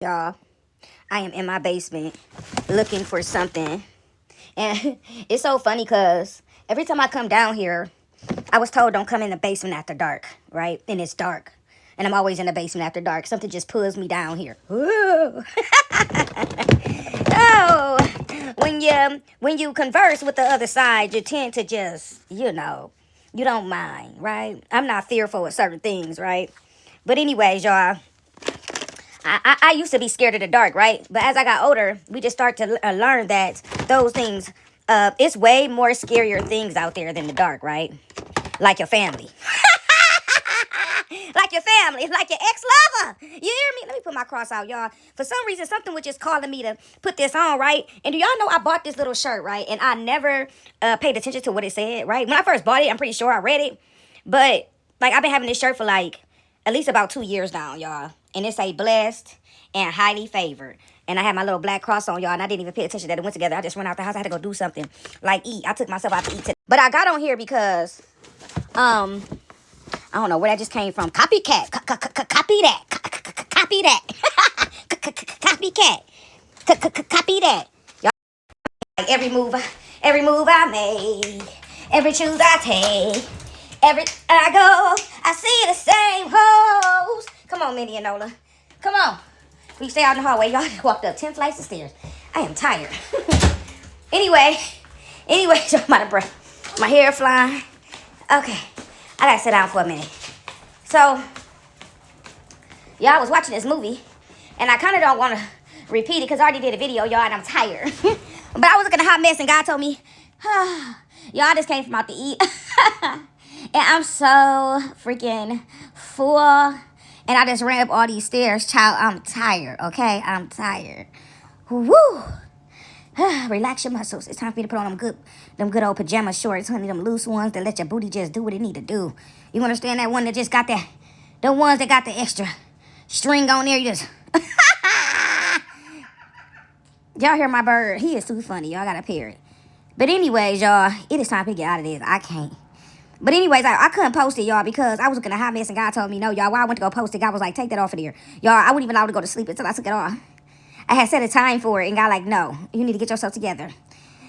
Y'all, I am in my basement looking for something. And it's so funny because every time I come down here, I was told don't come in the basement after dark, right? And it's dark. And I'm always in the basement after dark. Something just pulls me down here. Ooh. Oh, when you converse with the other side, you tend to just, you don't mind, right? I'm not fearful of certain things, right? But anyways, y'all, I used to be scared of the dark, right? But as I got older, we just start to learn that those things, it's way more scarier things out there than the dark, right? Like your family. Like your family, like your ex-lover. You hear me? Let me put my cross out, y'all. For some reason, something was just calling me to put this on, right? And do y'all know I bought this little shirt, right? And I never paid attention to what it said, right? When I first bought it, I'm pretty sure I read it. But, like, I've been having this shirt for, like, at least about 2 years now, y'all. And it say blessed and highly favored. And I had my little black cross on, y'all, and I didn't even pay attention that it went together. I just went out the house. I had to go do something, like eat. I took myself out to eat today. But I got on here because, I don't know where that just came from. Copycat. Copy that. Copy that. Copycat. Copy that. Y'all, like every move I make, every choose I take, every I go, I see the same hoes. Come on, Minnie and Nola. Come on. We stay out in the hallway. Y'all walked up 10 flights of stairs. I am tired. Anyway, I'm out of breath. My hair flying. Okay. I gotta sit down for a minute. So, y'all, I was watching this movie, and I kind of don't want to repeat it because I already did a video, y'all, and I'm tired. But I was looking at a hot mess, and God told me, y'all, I just came from out to eat. And I'm so freaking full. And I just ran up all these stairs. Child, I'm tired, okay? I'm tired. Woo! Relax your muscles. It's time for you to put on them good old pajama shorts, honey, them loose ones that let your booty just do what it need to do. You understand that one that just got that, the ones that got the extra string on there, you just, y'all hear my bird? He is too funny, y'all gotta pair it. But anyways, y'all, it is time for me to get out of this. I can't. But anyways, I couldn't post it, y'all, because I was looking at a hot mess and God told me, no, y'all, while I went to go post it, God was like, take that off of there. Y'all, I wouldn't even allow to go to sleep until I took it off. I had set a time for it, and God like, no, you need to get yourself together.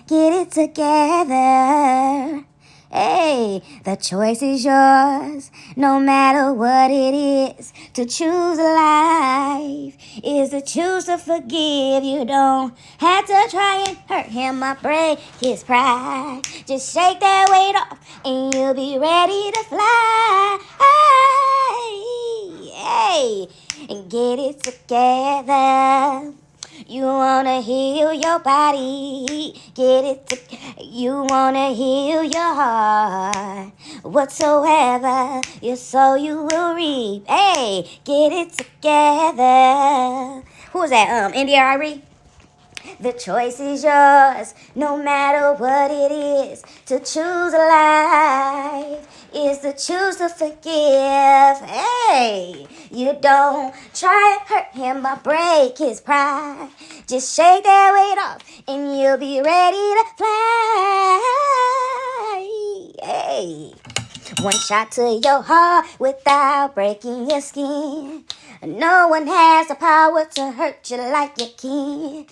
Get it together. Hey, the choice is yours, no matter what it is. To choose life is to choose to forgive. You don't have to try and hurt him or break his pride. Just shake that weight off, and you'll be ready to fly. Hey, and get it together. You wanna heal your body, get it you wanna heal your heart. Whatsoever you sow, you will reap. Hey, get it together. Who is that? India Irie? The choice is yours, no matter what it is. To choose life is to choose to forgive. Hey, you don't try and hurt him or break his pride. Just shake that weight off, and you'll be ready to fly. Hey. One shot to your heart without breaking your skin. No one has the power to hurt you like you can.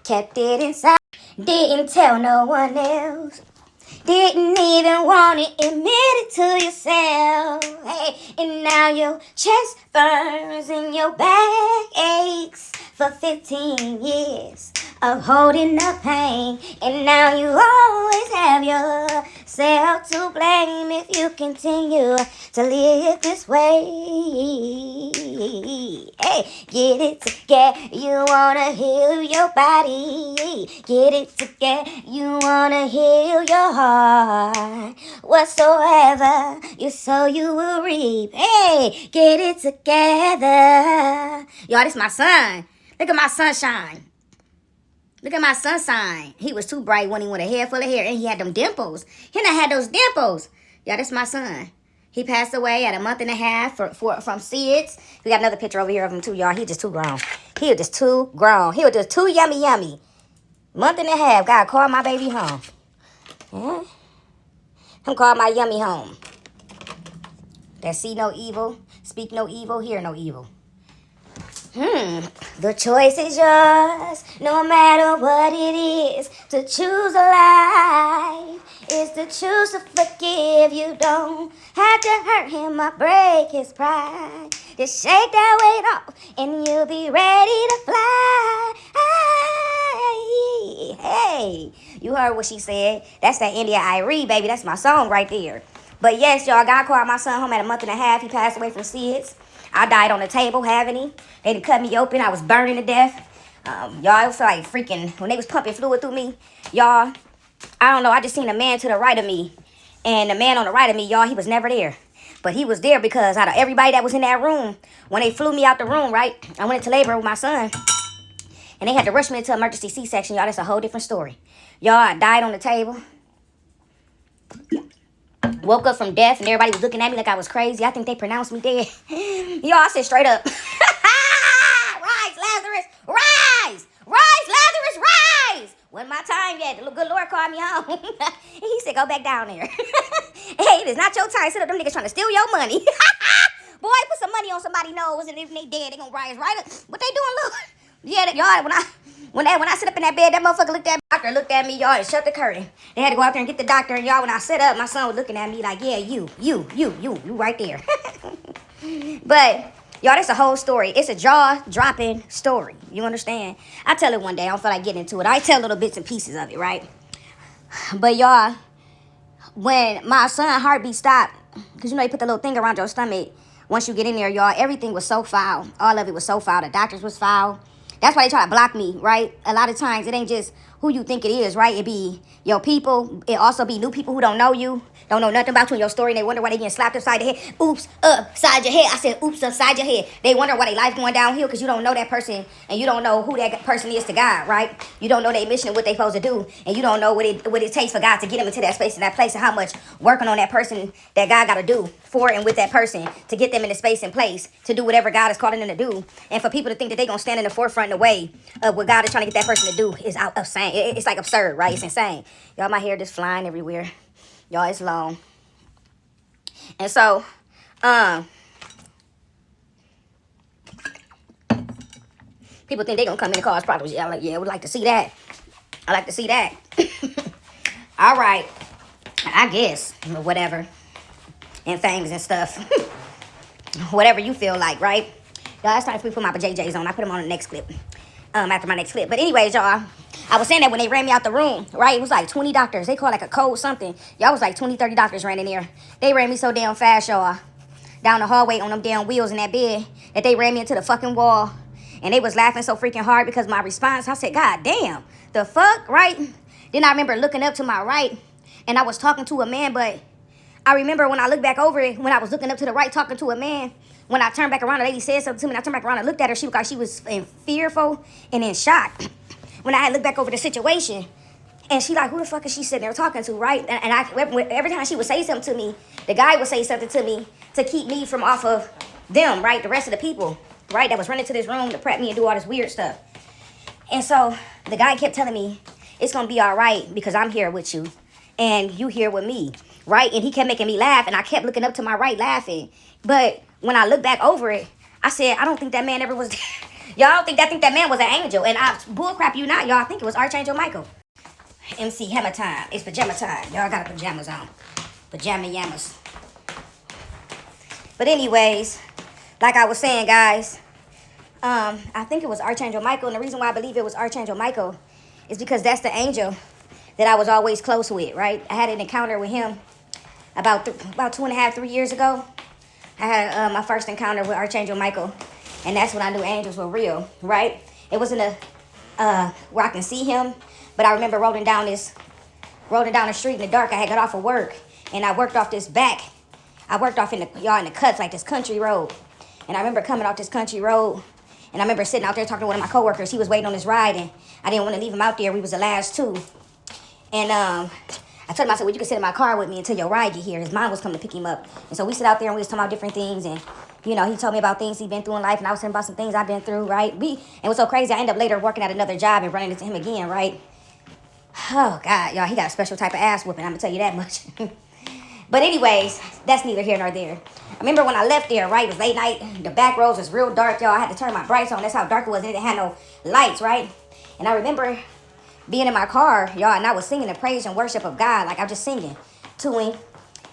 Kept it inside, didn't tell no one else. Didn't even want it, admit it to yourself. Hey, and now your chest burns and your back aches for 15 years of holding the pain. And now you always have yourself to blame if you continue to live this way. Hey, get it together. You wanna heal your body. Get it together. You wanna heal your heart. Whatsoever you sow, you will reap. Hey, get it together. Y'all, this my son. Look at my sunshine. Look at my sunshine. He was too bright when he went a head full of hair, and he had them dimples. He done had those dimples. Y'all, this my son. He passed away at a month and a half from SIDS. We got another picture over here of him too, y'all. He just too grown. He was just too grown. He was just too yummy. Month and a half. God called my baby home. Yeah. Him call my yummy home. That see no evil, speak no evil, hear no evil. The choice is yours, no matter what it is. To choose a life is to choose to forgive. You don't have to hurt him or break his pride. Just shake that weight off and you'll be ready to fly. Hey, you heard what she said. That's that India Irie, baby. That's my song right there. But yes, y'all, God called my son home at a month and a half. He passed away from SIDS. I died on the table, haven't he? They done cut me open. I was burning to death. Y'all, it was like freaking, when they was pumping fluid through me, y'all, I don't know, I just seen a man to the right of me. And the man on the right of me, y'all, he was never there. But he was there because out of everybody that was in that room, when they flew me out the room, right, I went into labor with my son. And they had to rush me into emergency C-section, y'all. That's a whole different story. Y'all, I died on the table. Woke up from death, and everybody was looking at me like I was crazy. I think they pronounced me dead. Y'all, I said straight up, rise, Lazarus, rise! Rise, Lazarus, rise! Wasn't my time yet. The good Lord called me home. He said, go back down there. Hey, it is not your time. Sit up, them niggas trying to steal your money. Boy, put some money on somebody's nose, and if they dead, they gonna rise right up. What they doing, Lord? Yeah, y'all, when I sit up in that bed, that motherfucker looked at me, y'all, and shut the curtain. They had to go out there and get the doctor, and y'all, when I sit up, my son was looking at me like, yeah, you right there. But, y'all, that's a whole story. It's a jaw-dropping story. You understand? I tell it one day. I don't feel like getting into it. I tell little bits and pieces of it, right? But, y'all, when my son's heartbeat stopped, because, you know, they put the little thing around your stomach, once you get in there, y'all, everything was so foul. All of it was so foul. The doctors was foul. That's why they try to block me, right? A lot of times, it ain't just who you think it is, right? It be your people. It also be new people who don't know you, don't know nothing about you and your story, and they wonder why they getting slapped upside the head. Oops, upside your head. I said, oops, upside your head. They wonder why their life going downhill because you don't know that person, and you don't know who that person is to God, right? You don't know their mission and what they supposed to do, and you don't know what it takes for God to get them into that space and that place, and how much working on that person that God got to do for and with that person to get them in the space and place to do whatever God is calling them to do. And for people to think that they're going to stand in the forefront in the way of what God is trying to get that person to do is insane. It's like absurd, right? It's insane. Y'all, my hair just flying everywhere. Y'all, it's long. And so, people think they're going to come in and cause problems. Yeah, like, yeah, I would like to see that. I like to see that. All right. I guess. Whatever. And things and stuff. Whatever you feel like, right? Y'all, it's time for me to put my JJs on. I put them on the next clip. After my next clip. But anyways, y'all, I was saying that when they ran me out the room, right? It was like 20 doctors. They called like a code something. Y'all, was like 20, 30 doctors ran in there. They ran me so damn fast, y'all, down the hallway on them damn wheels in that bed that they ran me into the fucking wall. And they was laughing so freaking hard because my response, I said, God damn, the fuck, right? Then I remember looking up to my right, and I was talking to a man, but I remember when I looked back over it, when I was looking up to the right talking to a man, when I turned back around, the lady said something to me, and I turned back around and looked at her. She was in fearful and in shock when I had looked back over the situation. And she like, who the fuck is she sitting there talking to, right? And every time she would say something to me, the guy would say something to me to keep me from off of them, right? The rest of the people, right? That was running to this room to prep me and do all this weird stuff. And so the guy kept telling me, it's going to be all right because I'm here with you and you here with me, right? And he kept making me laugh, and I kept looking up to my right laughing. But when I look back over it, I said, I don't think that man ever was there. Y'all don't think that man was an angel. And I bullcrap you not, y'all. I think it was Archangel Michael. MC Hammer time. It's pajama time. Y'all got pajamas on. Pajama yamas. But anyways, like I was saying, guys, I think it was Archangel Michael. And the reason why I believe it was Archangel Michael is because that's the angel that I was always close with, right? I had an encounter with him about 2.5, 3 years ago. I had my first encounter with Archangel Michael, and that's when I knew angels were real, right? It wasn't where I can see him, but I remember rolling down the street in the dark. I had got off of work, and I worked off this back. I worked off in the cuts, like this country road. And I remember coming off this country road, and I remember sitting out there talking to one of my coworkers. He was waiting on his ride, and I didn't want to leave him out there. We was the last two. And I told him, I said, well, you can sit in my car with me until your ride get here. His mom was coming to pick him up. And so we sit out there and we was talking about different things. And, you know, he told me about things he'd been through in life. And I was telling him about some things I've been through, right? And it was so crazy. I ended up later working at another job and running into him again, right? Oh, God, y'all, he got a special type of ass whooping. I'm going to tell you that much. But anyways, that's neither here nor there. I remember when I left there, right? It was late night. The back roads was real dark, y'all. I had to turn my brights on. That's how dark it was. It didn't have no lights, right? And I remember being in my car, y'all, and I was singing the praise and worship of God. Like, I'm just singing to him.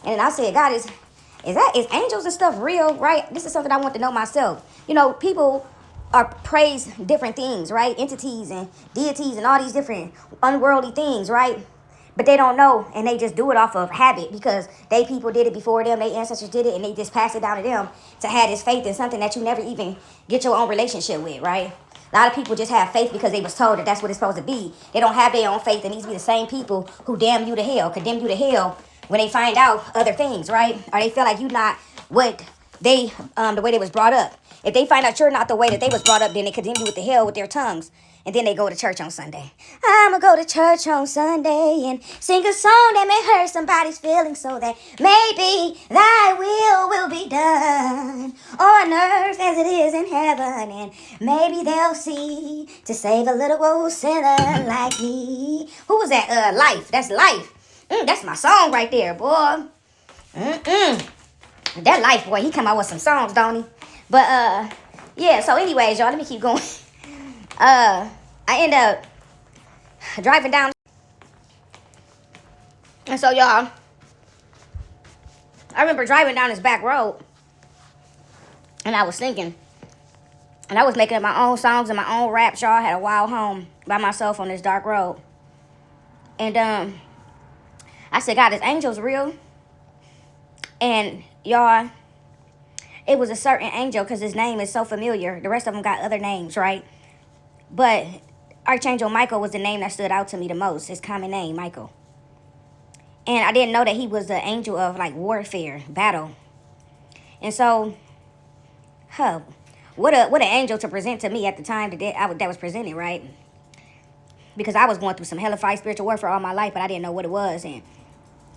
And then I said, God, is angels and stuff real, right? This is something I want to know myself. You know, people are praise different things, right? Entities and deities and all these different unworldly things, right? But they don't know, and they just do it off of habit because they people did it before them, their ancestors did it, and they just pass it down to them to have this faith in something that you never even get your own relationship with, right? A lot of people just have faith because they was told that that's what it's supposed to be. They don't have their own faith, and these be the same people who damn you to hell, condemn you to hell when they find out other things, right? Or they feel like you not what they, the way they was brought up. If they find out you're not the way that they was brought up, then they condemn you with the hell with their tongues. And then they go to church on Sunday. I'ma go to church on Sunday and sing a song that may hurt somebody's feelings so that maybe thy will be done on earth as it is in heaven. And maybe they'll see to save a little old sinner like me. Who was that? Life. That's Life. That's my song right there, boy. That Life, boy, he come out with some songs, don't he? But, yeah, so anyways, y'all, let me keep going. I end up driving down. And so, y'all, I remember driving down this back road. And I was thinking. And I was making up my own songs and my own raps, y'all. I had a wild home by myself on this dark road. And, I said, God, is angels real? And, y'all, it was a certain angel because his name is so familiar. The rest of them got other names, right? But Archangel Michael was the name that stood out to me the most. His common name, Michael. And I didn't know that he was the angel of, like, warfare, battle. And so, what an angel to present to me at the time that was presented, right? Because I was going through some hellified spiritual warfare all my life, but I didn't know what it was. And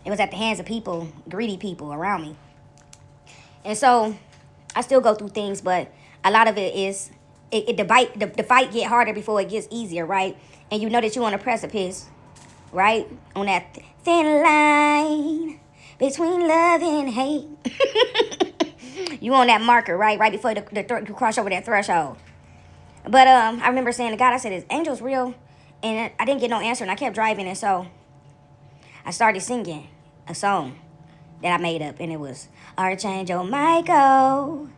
it was at the hands of people, greedy people around me. And so, I still go through things, but a lot of it is, the fight get harder before it gets easier, right? And you know that you're on a precipice, right? On that thin line between love and hate. You on that marker, right? Right before you cross over that threshold. But I remember saying to God, I said, is angels real? And I didn't get no answer, and I kept driving, and so I started singing a song that I made up, and it was Archangel Michael,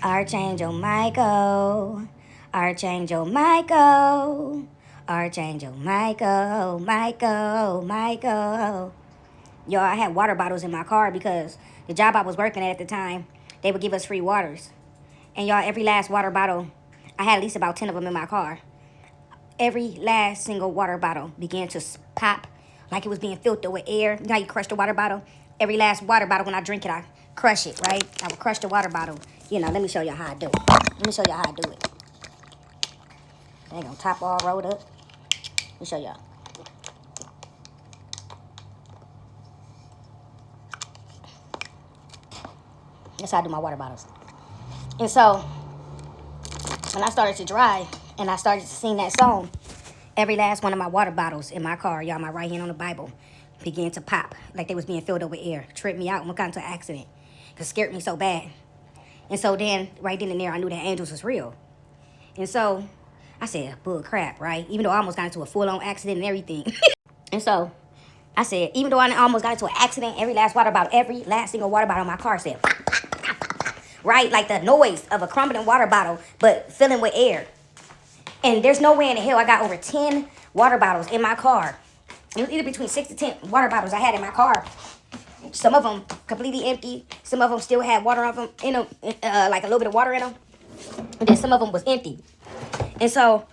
Archangel Michael, Archangel Michael, Archangel Michael, Michael, Michael. Y'all, I had water bottles in my car because the job I was working at the time, they would give us free waters. And y'all, every last water bottle, I had at least about 10 of them in my car. Every last single water bottle began to pop like it was being filled with air. You know how you crush the water bottle? Every last water bottle, when I drink it, I crush it, right? I would crush the water bottle. You know, let me show you how I do it. Let me show you how I do it. They ain't gonna top all rolled up. Let me show y'all. That's how I do my water bottles. And so, when I started to drive, and I started to sing that song, every last one of my water bottles in my car, y'all, my right hand on the Bible, began to pop like they was being filled up with air. Tripped me out and got into an accident. It scared me so bad. And so then, right then and there, I knew that angels was real. And so, I said, bull crap, right? Even though I almost got into a full-on accident and everything. And so, I said, even though I almost got into an accident, every last water bottle, every last single water bottle in my car said, right? Like the noise of a crumbling water bottle, but filling with air. And there's no way in the hell I got over 10 water bottles in my car. It was either between 6 to 10 water bottles I had in my car. Some of them completely empty. Some of them still had water on them, like a little bit of water in them. And then some of them was empty. And so,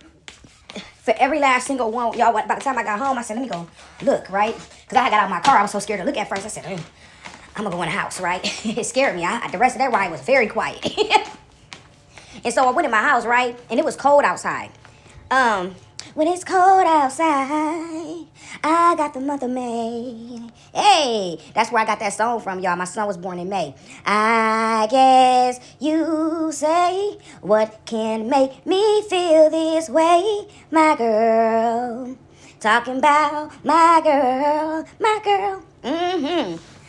for every last single one, y'all, by the time I got home, I said, let me go look, right? Because I got out of my car. I was so scared to look at first. I said, I'm going to go in the house, right? It scared me. The rest of that ride was very quiet. And so I went in my house, right? And it was cold outside. When it's cold outside, I got the month of May. Hey, that's where I got that song from, y'all. My son was born in May. I guess you say, what can make me feel this way, my girl? Talking about my girl, my girl.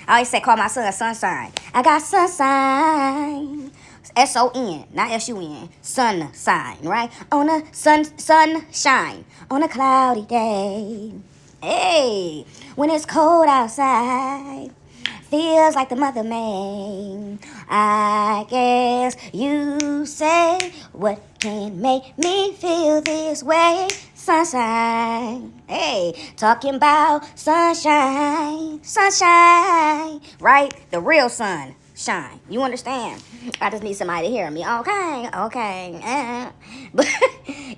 I always say call my son sunshine. I got sunshine. S-O-N, not S-U-N. Sun sign, right? On a sunshine on a cloudy day. Hey, when it's cold outside, feels like the mother May. I guess you say, what can make me feel this way? Sunshine. Hey, talking about sunshine, sunshine, right? The real sun shine. You understand? I just need somebody to hear me. Okay. But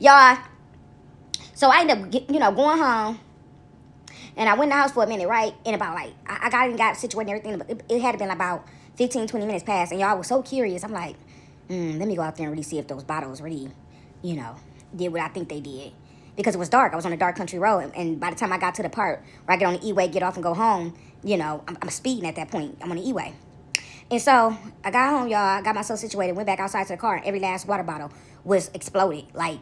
y'all, so I ended up, going home. And I went in the house for a minute, right? And about like, I got situated and everything, but it had been about 15, 20 minutes past. And y'all was so curious. I'm like, let me go out there and really see if those bottles really, did what I think they did. Because it was dark. I was on a dark country road. And by the time I got to the part where I get on the E-way, get off and go home, I'm speeding at that point. I'm on the E-way. And so I got home, y'all. I got myself situated, went back outside to the car. And every last water bottle was exploded. Like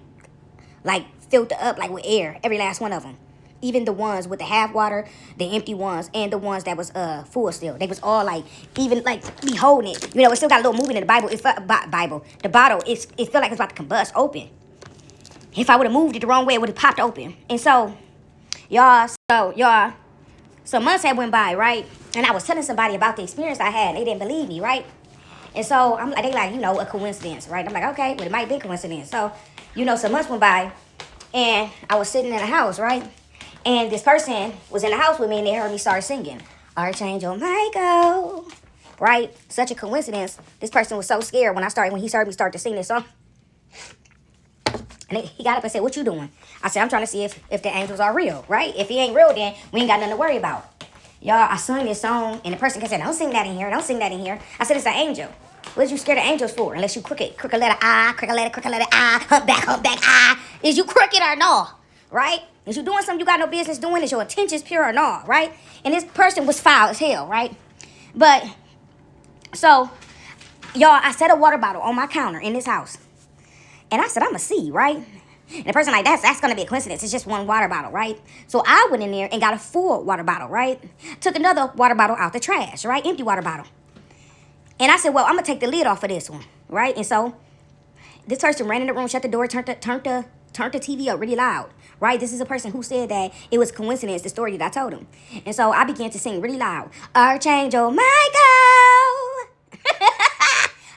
filled up like with air. Every last one of them. Even the ones with the half water, the empty ones, and the ones that was full still. They was all like, even like me holding it. It still got a little movement in the Bible. The bottle, it felt like it's about to combust open. If I would have moved it the wrong way, it would have popped open. And so, so months had went by, right? And I was telling somebody about the experience I had. They didn't believe me, right? And so they like, a coincidence, right? I'm like, okay, well, it might be a coincidence. So, some months went by, and I was sitting in the house, right? And this person was in the house with me, and they heard me start singing, Archangel Michael, right? Such a coincidence. This person was so scared when he heard me start to sing this song. And he got up and said, what you doing? I said, I'm trying to see if the angels are real, right? If he ain't real, then we ain't got nothing to worry about. Y'all, I sung this song, and the person said, don't sing that in here. Don't sing that in here. I said, it's an angel. What you scared of angels for? Unless you crooked letter I, crooked letter I, humpback I. Is you crooked or no? Right? Is you doing something you got no business doing? Is your intentions pure or not, right? And this person was foul as hell, right? But, so, y'all, I set a water bottle on my counter in this house. And I said, I'm going to see, right? And the person like, that's going to be a coincidence. It's just one water bottle, right? So I went in there and got a full water bottle, right? Took another water bottle out the trash, right? Empty water bottle. And I said, well, I'm going to take the lid off of this one, right? And so this person ran in the room, shut the door, turned the TV up really loud, right? This is a person who said that it was coincidence, the story that I told him. And so I began to sing really loud, Archangel Michael.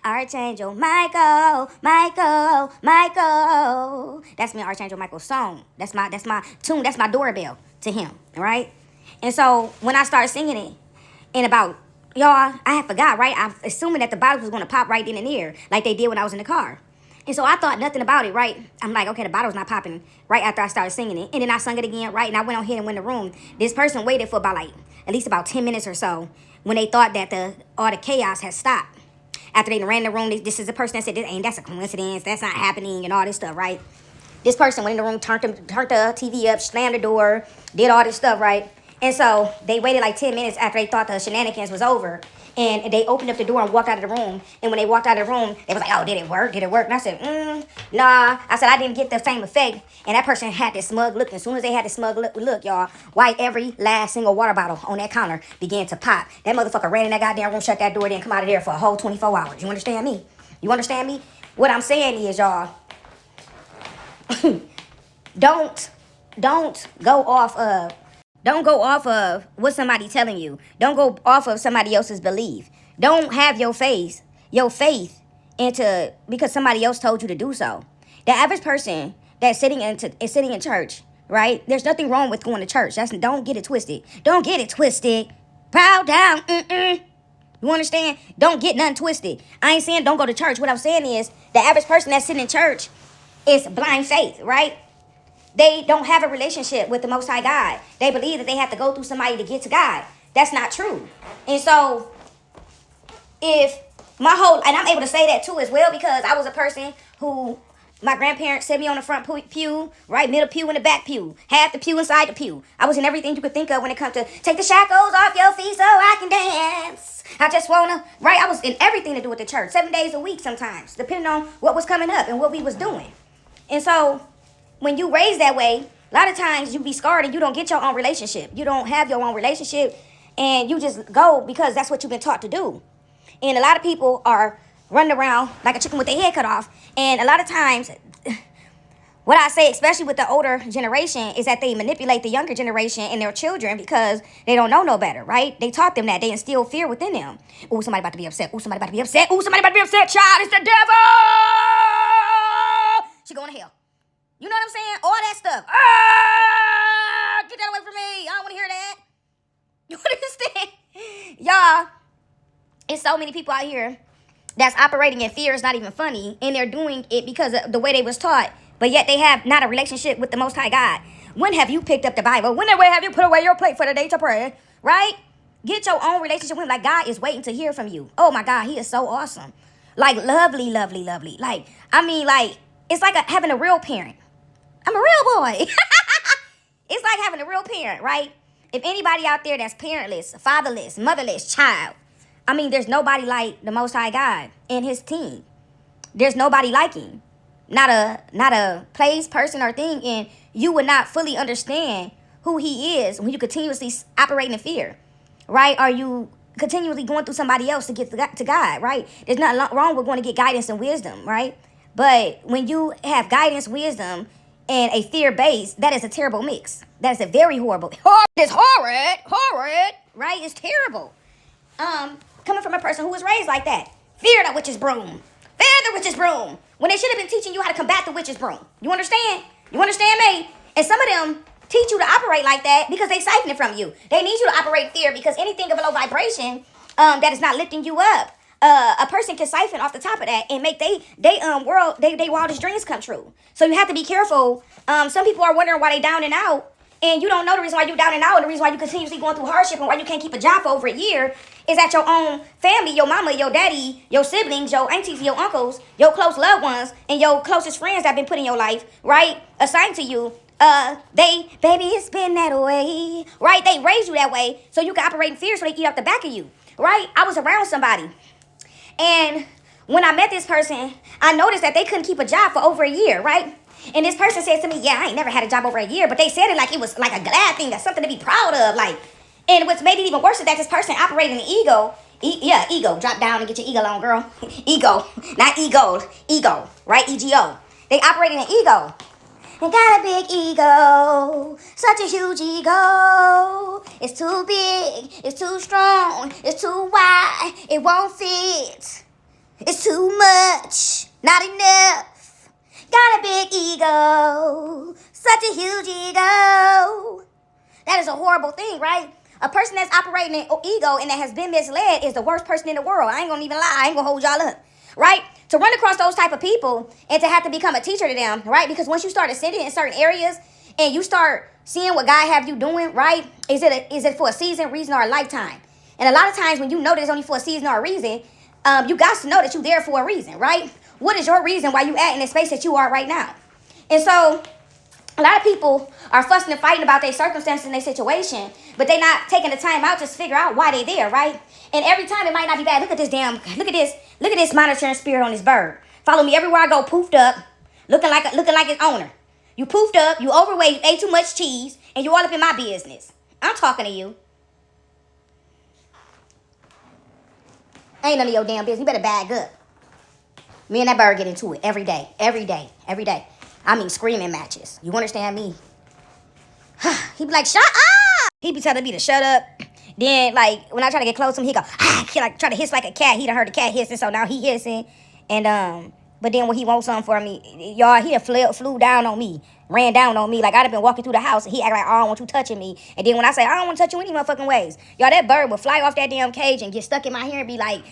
Archangel Michael, Michael, Michael. That's me, Archangel Michael's song. That's my tune. That's my doorbell to him, right? And so when I started singing it, and about, y'all, I had forgot, right? I'm assuming that the bottle was going to pop right then and there, like they did when I was in the car. And so I thought nothing about it, right? I'm like, okay, the bottle's not popping right after I started singing it. And then I sung it again, right? And I went on ahead and went in the room. This person waited for about at least about 10 minutes or so when they thought that all the chaos had stopped. After they ran in the room, this is a person that said, that's a coincidence. That's not happening and all this stuff, right? This person went in the room, turned the TV up, slammed the door, did all this stuff, right? And so they waited like 10 minutes after they thought the shenanigans was over. And they opened up the door and walked out of the room. And when they walked out of the room, they was like, oh, did it work? Did it work? And I said, nah. I said, I didn't get the same effect. And that person had this smug look. And as soon as they had this smug look, y'all, why every last single water bottle on that counter began to pop. That motherfucker ran in that goddamn room, shut that door, then come out of there for a whole 24 hours. You understand me? You understand me? What I'm saying is, y'all, don't go off of what somebody telling you. Don't go off of somebody else's belief. Don't have your faith into because somebody else told you to do so. The average person that's sitting in church, right? There's nothing wrong with going to church. Don't get it twisted. Don't get it twisted. Bow down. You understand? Don't get nothing twisted. I ain't saying don't go to church. What I'm saying is the average person that's sitting in church is blind faith, right? They don't have a relationship with the Most High God. They believe that they have to go through somebody to get to God. That's not true. And so, and I'm able to say that too as well because I was a person who, my grandparents set me on the front pew, right, middle pew and the back pew, half the pew inside the pew. I was in everything you could think of when it comes to take the shackles off your feet so I can dance. I just wanna, right, I was in everything to do with the church, 7 days a week sometimes, depending on what was coming up and what we was doing. And so, when you raised that way, a lot of times you be scarred and you don't get your own relationship. You don't have your own relationship And you just go because that's what you've been taught to do. And a lot of people are running around like a chicken with their head cut off. And a lot of times, what I say, especially with the older generation, is that they manipulate the younger generation and their children because they don't know no better, right? They taught them that. They instill fear within them. Ooh, somebody about to be upset. Ooh, somebody about to be upset. Ooh, somebody about to be upset. Child, it's the devil. She going to hell. You know what I'm saying? All that stuff. Get that away from me. I don't want to hear that. You understand? Y'all, it's so many people out here that's operating in fear. It's not even funny. And they're doing it because of the way they was taught. But yet they have not a relationship with the Most High God. When have you picked up the Bible? When have you put away your plate for the day to pray? Right? Get your own relationship with him. Like, God is waiting to hear from you. Oh my God, he is so awesome. Like, lovely, lovely, lovely. Like, I mean, like, it's like having a real parent. I'm a real boy. It's like having a real parent, right? If anybody out there that's parentless, fatherless, motherless, child, I mean, there's nobody like the Most High God and his team. There's nobody like him. Not a place, person, or thing, and you would not fully understand who he is when you continuously operate in fear, right? Are you continually going through somebody else to get to God, right? There's nothing wrong with going to get guidance and wisdom, right? But when you have guidance, wisdom, and a fear base, that is a terrible mix. That is a very horrible. It's horrid, right? It's terrible. Coming from a person who was raised like that. Fear the witch's broom. Fear the witch's broom. When they should have been teaching you how to combat the witch's broom. You understand? You understand me? And some of them teach you to operate like that because they siphon it from you. They need you to operate fear because anything of a low vibration that is not lifting you up, a person can siphon off the top of that and make they wildest dreams come true. So you have to be careful. Some people are wondering why they down and out. And you don't know the reason why you're down and out, and the reason why you continuously going through hardship and why you can't keep a job for over a year is that your own family, your mama, your daddy, your siblings, your aunties, your uncles, your close loved ones, and your closest friends that have been put in your life, right, assigned to you, baby, it's been that way, right? They raised you that way so you can operate in fear so they eat off the back of you, right? I was around somebody, and when I met this person, I noticed that they couldn't keep a job for over a year, right? And this person said to me, yeah, I ain't never had a job over a year, but they said it like it was like a glad thing, or something to be proud of, like. And what's made it even worse is that this person operating in ego. Ego. Drop down and get your ego on, girl. Ego. Not ego. Ego. Right? EGO. They operating in ego. They got a big ego. Such a huge ego. It's too big. It's too strong. It's too wide. It won't fit. It's too much. Not enough. Got a big ego. Such a huge ego. That is a horrible thing, right? A person that's operating in ego and that has been misled is the worst person in the world. I ain't gonna even lie. I ain't gonna hold y'all up, right? To run across those type of people and to have to become a teacher to them, right? Because once you start ascending in certain areas and you start seeing what God have you doing, right? Is it for a season, reason, or a lifetime? And a lot of times when you know that it's only for a season or a reason, you got to know that you're there for a reason, right? What is your reason why you at in the space that you are right now? And so a lot of people are fussing and fighting about their circumstances and their situation, but they're not taking the time out to figure out why they're there, right? And every time it might not be bad. Look at this monitoring spirit on this bird. Follow me everywhere I go, poofed up, looking like its owner. You poofed up, you overweight, you ate too much cheese, and you all up in my business. I'm talking to you. Ain't none of your damn business. You better bag up. Me and that bird get into it every day. I mean, screaming matches. You understand me? He be like, shut up! He be telling me to shut up. Then, like, when I try to get close to him, he go, he like try to hiss like a cat. He done heard the cat hissing, so now he hissing. And, but then when he wants something for me, y'all, he done flew down on me. Ran down on me. Like, I'd have been walking through the house, and he act like, I don't want you touching me. And then when I say, I don't want to touch you any motherfucking ways, y'all, that bird would fly off that damn cage and get stuck in my hair and be like,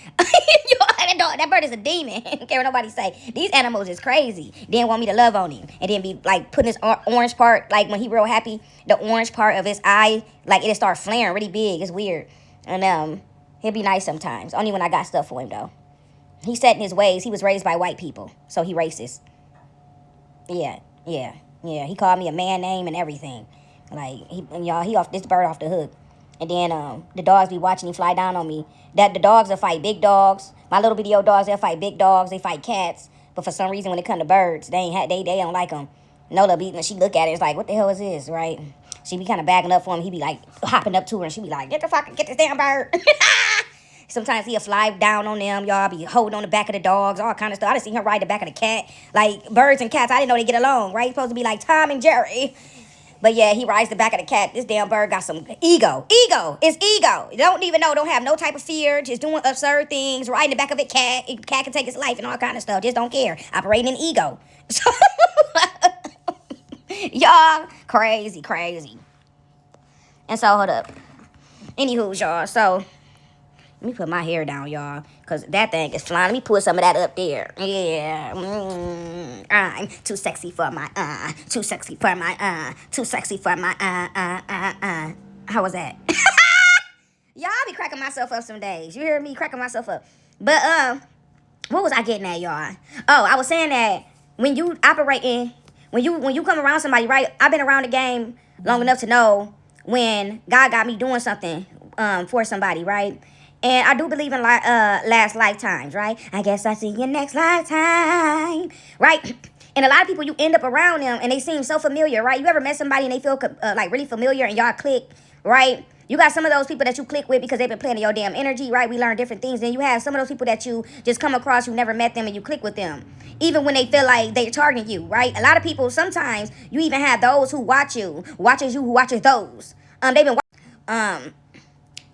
that bird is a demon. I don't care what nobody say. These animals is crazy. Then want me to love on him. And then be, like, putting his orange part, like, when he real happy, the orange part of his eye, like, it'll start flaring really big. It's weird. And, he'll be nice sometimes. Only when I got stuff for him, though. He's set in his ways. He was raised by white people, so he racist. Yeah. He called me a man name and everything. Like, he off this bird off the hook. And then the dogs be watching him fly down on me. That the dogs will fight big dogs. My little video dogs, they'll fight big dogs. They fight cats. But for some reason, when it come to birds, they don't like them. Nola be, when she look at it, it's like, what the hell is this, right? She be kind of bagging up for him. He be like hopping up to her and she be like, get this damn bird. Sometimes he'll fly down on them. Y'all be holding on the back of the dogs, all kind of stuff. I done seen him ride the back of the cat. Like, birds and cats, I didn't know they get along, right? Supposed to be like Tom and Jerry. But yeah, he rides the back of the cat. This damn bird got some ego. Ego. It's ego. You don't even know. Don't have no type of fear. Just doing absurd things. Riding the back of a cat. A cat can take his life and all kind of stuff. Just don't care. Operating in ego. So, y'all, crazy. And so, hold up. Anywho, y'all. So, let me put my hair down, y'all, because that thing is flying. Let me put some of that up there. Yeah. I'm too sexy for my, too sexy for my, too sexy for my, How was that? Y'all be cracking myself up some days. You hear me cracking myself up. But, what was I getting at, y'all? Oh, I was saying that when you operating, when you come around somebody, right? I've been around the game long enough to know when God got me doing something, for somebody, right? And I do believe in last lifetimes, right? I guess I see you next lifetime, right? And a lot of people, you end up around them and they seem so familiar, right? You ever met somebody and they feel like really familiar and y'all click, right? You got some of those people that you click with because they've been playing your damn energy, right? We learn different things. Then you have some of those people that you just come across, you never met them and you click with them. Even when they feel like they're targeting you, right? A lot of people, sometimes you even have those who watches you, who watches those. They've been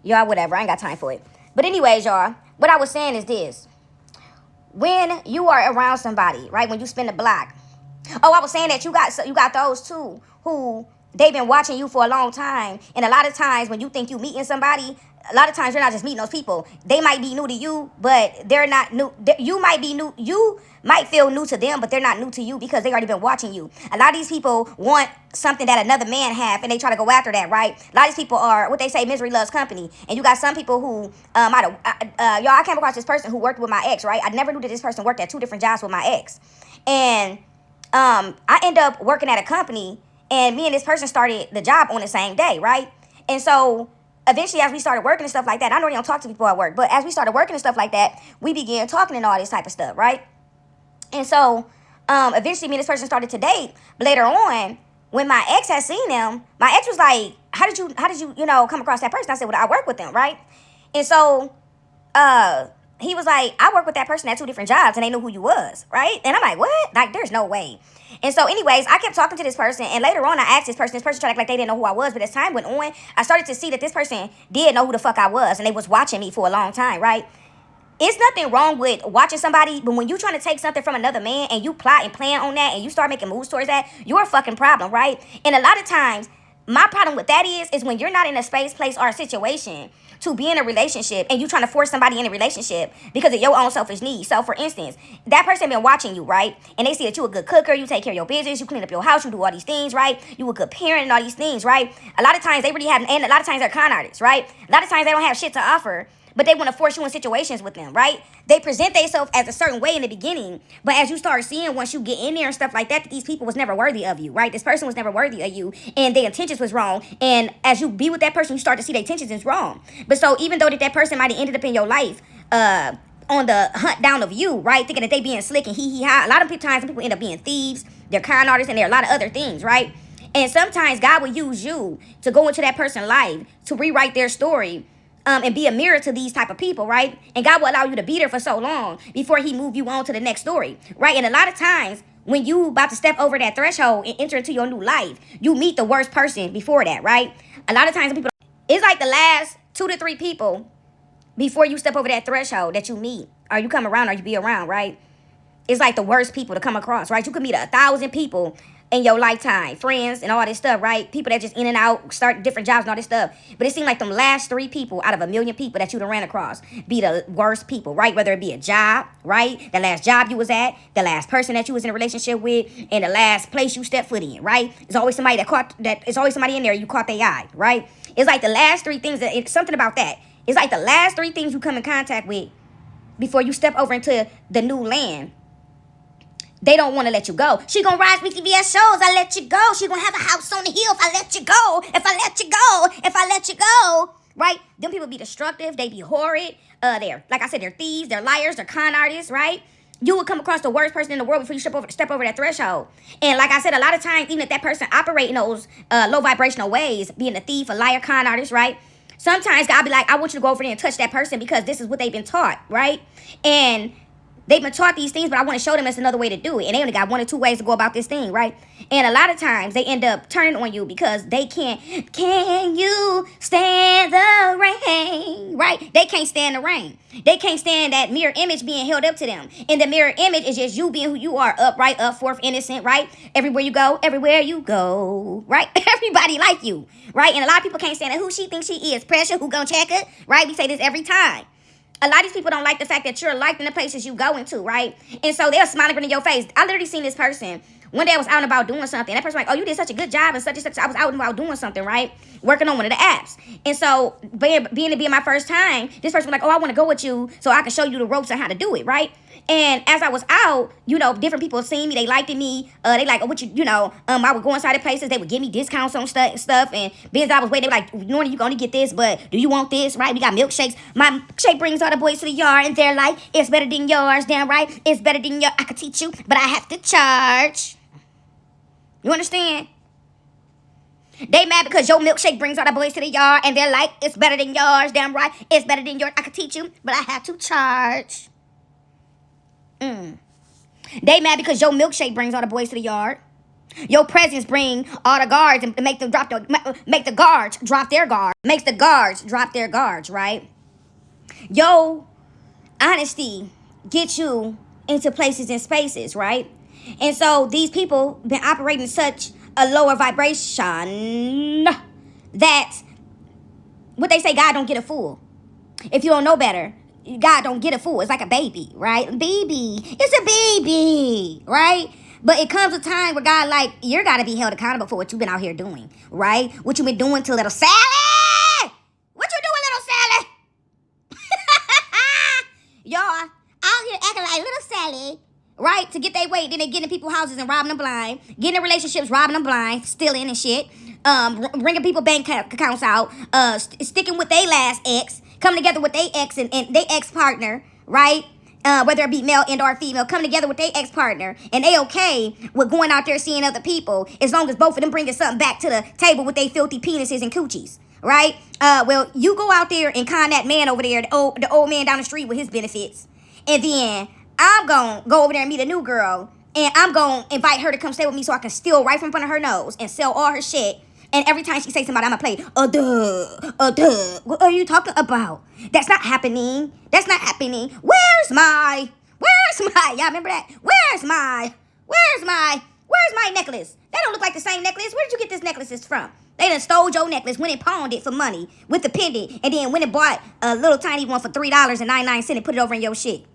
y'all, whatever. I ain't got time for it. But anyways, y'all, what I was saying is this. When you are around somebody, right, when you spin the block. Oh, I was saying that you got those too who they've been watching you for a long time. And a lot of times when you think you meeting somebody, a lot of times you're not just meeting those people. They might be new to you, but they're not new. You might be new. You might feel new to them, but they're not new to you because they already been watching you. A lot of these people want something that another man have, and they try to go after that, right? A lot of these people are what they say, misery loves company. And you got some people who, y'all, I came across this person who worked with my ex, right? I never knew that this person worked at 2 different jobs with my ex. And I end up working at a company, and me and this person started the job on the same day, right? And so eventually, as we started working and stuff like that, I normally don't talk to people at work, but as we started working and stuff like that, we began talking and all this type of stuff, right? And so eventually, me and this person started to date. But later on, when my ex had seen them, my ex was like, how did you, come across that person? I said, well, I work with them, right? And so he was like, I work with that person at 2 different jobs, and they knew who you was, right? And I'm like, what? Like, there's no way. And so anyways, I kept talking to this person, and later on I asked this person tried to act like they didn't know who I was, but as time went on, I started to see that this person did know who the fuck I was, and they was watching me for a long time, right? It's nothing wrong with watching somebody, but when you trying to take something from another man and you plot and plan on that and you start making moves towards that, you're a fucking problem, right? And a lot of times, my problem with that is when you're not in a space, place, or a situation to be in a relationship and you trying to force somebody in a relationship because of your own selfish needs. So, for instance, that person been watching you, right? And they see that you a good cooker, you take care of your business, you clean up your house, you do all these things, right? You a good parent and all these things, right? A lot of times they really have, and a lot of times they're con artists, right? A lot of times they don't have shit to offer, but they want to force you in situations with them, right? They present themselves as a certain way in the beginning, but as you start seeing once you get in there and stuff like that, these people was never worthy of you, right? This person was never worthy of you, and their intentions was wrong. And as you be with that person, you start to see their intentions is wrong. But so even though that person might have ended up in your life, on the hunt down of you, right? Thinking that they being slick and hee-hee-ha. A lot of times people end up being thieves, they're con artists, and there are a lot of other things, right? And sometimes God will use you to go into that person's life to rewrite their story, and be a mirror to these type of people, right? And God will allow you to be there for so long before he move you on to the next story, right? And a lot of times when you about to step over that threshold and enter into your new life, you meet the worst person before that, right? A lot of times people, it's like the last 2 to 3 people before you step over that threshold that you meet or you come around or you be around, right? It's like the worst people to come across, right? You could meet 1,000 people in your lifetime, friends and all this stuff, right? People that just in and out, start different jobs and all this stuff. But it seemed like them last 3 people out of 1 million people that you done ran across be the worst people, right? Whether it be a job, right? The last job you was at, the last person that you was in a relationship with, and the last place you stepped foot in, right? It's always somebody it's always somebody in there you caught their eye, right? It's like the last 3 things, it's something about that. It's like the last 3 things you come in contact with before you step over into the new land. They don't want to let you go. She gonna rise with VVS shows. I let you go. She gonna have a house on the hill if I let you go. If I let you go. If I let you go. Right? Them people be destructive. They be horrid. They're, like I said, they're thieves. They're liars. They're con artists. Right? you would come across the worst person in the world before you step over that threshold. And like I said, a lot of times, even if that person operate in those low vibrational ways, being a thief, a liar, con artist, right? Sometimes God be like, I want you to go over there and touch that person because this is what they've been taught, right? And they've been taught these things, but I want to show them it's another way to do it. And they only got one or two ways to go about this thing, right? And a lot of times they end up turning on you because they can't. Can you stand the rain? Right? They can't stand the rain. They can't stand that mirror image being held up to them. And the mirror image is just you being who you are, upright, up forth, innocent, right? Everywhere you go, right? Everybody like you, right? And a lot of people can't stand it. Who she thinks she is? Pressure, who gonna check it? Right? We say this every time. A lot of these people don't like the fact that you're liked in the places you go into, right? And so they're smiling in your face. I literally seen this person. One day I was out and about doing something. That person was like, oh, you did such a good job and such and such. I was out and about doing something, right? Working on one of the apps. And so being my first time, this person was like, oh, I want to go with you so I can show you the ropes on how to do it, right? And as I was out, different people seen me. They liked me. They like, oh, what I would go inside the places. They would give me discounts on stuff. And because I was waiting, they were like, Norton, you going to get this, but do you want this, right? We got milkshakes. My milkshake brings all the boys to the yard, and they're like, it's better than yours, damn right. It's better than yours. I could teach you, but I have to charge. You understand? They mad because your milkshake brings all the boys to the yard, and they're like, it's better than yours, damn right. It's better than yours. I could teach you, but I have to charge. They mad because your milkshake brings all the boys to the yard. Your presence bring all the guards and make the guards drop their guard. Makes the guards drop their guards, right? Your honesty gets you into places and spaces, right? And so these people been operating such a lower vibration that what they say, God don't get a fool. If you don't know better, God don't get a fool. It's like a baby, right? It's a baby, right? But it comes a time where God like, you got to be held accountable for what you've been out here doing, right? What you been doing to little Sally? What you doing, little Sally? Y'all out here acting like little Sally, right? To get their weight. Then they get in people's houses and robbing them blind. Getting in relationships, robbing them blind, stealing and shit. Bringing people bank accounts out. Sticking with their last ex. Coming together with their ex and their ex-partner, right? Whether it be male and or female, coming together with their ex-partner, and they okay with going out there seeing other people as long as both of them bringing something back to the table with their filthy penises and coochies, right? Well, you go out there and con that man over there, the old man down the street with his benefits, and then I'm going to go over there and meet a new girl, and I'm going to invite her to come stay with me so I can steal right from front of her nose and sell all her shit. And every time she says somebody, I'm going to play, what are you talking about? That's not happening. Where's my, y'all remember that? Where's my necklace? They don't look like the same necklace. Where did you get this necklaces from? They done stole your necklace, went and pawned it for money with the pendant, and then went and bought a little tiny one for $3.99 and put it over in your shit.